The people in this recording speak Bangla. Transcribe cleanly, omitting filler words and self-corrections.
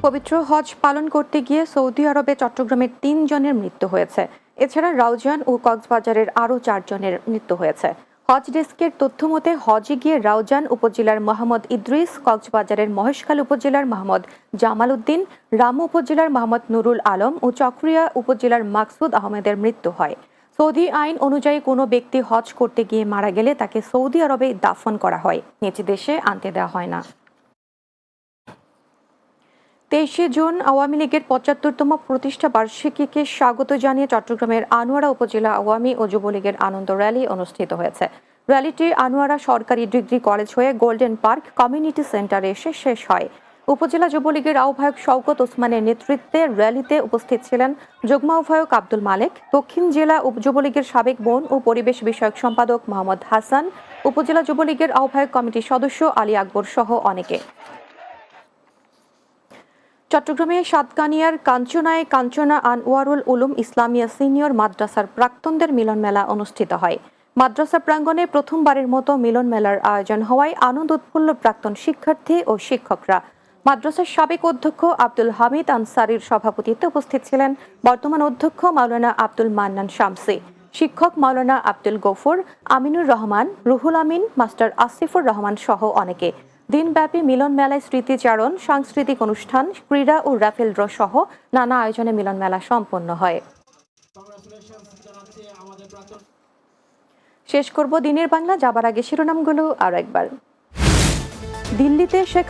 পবিত্র হজ পালন করতে গিয়ে সৌদি আরবে চট্টগ্রামের ৩ জনের মৃত্যু হয়েছে। এছাড়া রাউজান ও কক্সবাজারের আরও ৪ জনের মৃত্যু হয়েছে। হজ ডেস্কের তথ্য মতে হজে গিয়ে রাউজান উপজেলার মোহাম্মদ ইদ্রিস, কক্সবাজারের মহেশখাল উপজেলার মোহাম্মদ জামাল উদ্দিন, রামু উপজেলার মোহাম্মদ নুরুল আলম ও চকরিয়া উপজেলার মাকসুদ আহমেদের মৃত্যু হয়। সৌদি আইন অনুযায়ী কোনো ব্যক্তি হজ করতে গিয়ে মারা গেলে তাকে সৌদি আরবে দাফন করা হয়, নিজ দেশে আনতে দেওয়া হয় না। ২৩শে জুন আওয়ামী লীগের ৭৫তম প্রতিষ্ঠা বার্ষিকীকে স্বাগত জানিয়ে চট্টগ্রামের আনোয়ারা উপজেলা আওয়ামী ও যুবলীগের আনন্দ র্যালি অনুষ্ঠিত হয়েছে। র্যালিটি আনোয়ারা সরকারি ডিগ্রি কলেজ হয়ে গোল্ডেন পার্ক কমিউনিটি সেন্টারে এসে শেষ হয়। উপজেলা যুবলীগের আহ্বায়ক শওকত ওসমানের নেতৃত্বে র্যালিতে উপস্থিত ছিলেন যুগ্ম আহ্বায়ক আব্দুল মালেক, দক্ষিণ জেলা যুবলীগের সাবেক বন ও পরিবেশ বিষয়ক সম্পাদক মোহাম্মদ হাসান, উপজেলা যুবলীগের আহ্বায়ক কমিটির সদস্য আলী আকবর সহ অনেকে। চট্টগ্রামে সাতকানিয়ার কাঞ্চনায় কাঞ্চনা আনওয়ারুল উলুম ইসলামিয়া সিনিয়র মাদ্রাসার প্রাক্তনদের মিলন মেলা অনুষ্ঠিত হয়। মাদ্রাসা প্রাঙ্গণে প্রথমবারের মতো মিলন মেলার আয়োজন হওয়ায় আনন্দ উৎফুল্ল প্রাক্তন শিক্ষার্থী ও শিক্ষকরা। মাদ্রাসার সাবেক অধ্যক্ষ আব্দুল হামিদ আনসারির সভাপতিত্বে উপস্থিত ছিলেন বর্তমান অধ্যক্ষ মাওলানা আব্দুল মান্নান শামসী, শিক্ষক মাওলানা আব্দুল গফুর, আমিনুর রহমান, রুহুল আমিন, মাস্টার আসিফুর রহমান সহ অনেকে। দিনব্যাপী মিলন মেলায় স্মৃতিচারণ, সাংস্কৃতিক অনুষ্ঠান, ক্রীড়া ও রাফেল ড্র সহ নানা আয়োজনে মিলন মেলা সম্পন্ন হয়। শেষ করব দিনের বাংলা, যাবার আগে শিরোনামগুলো আরও একবার। দিল্লিতে শেখ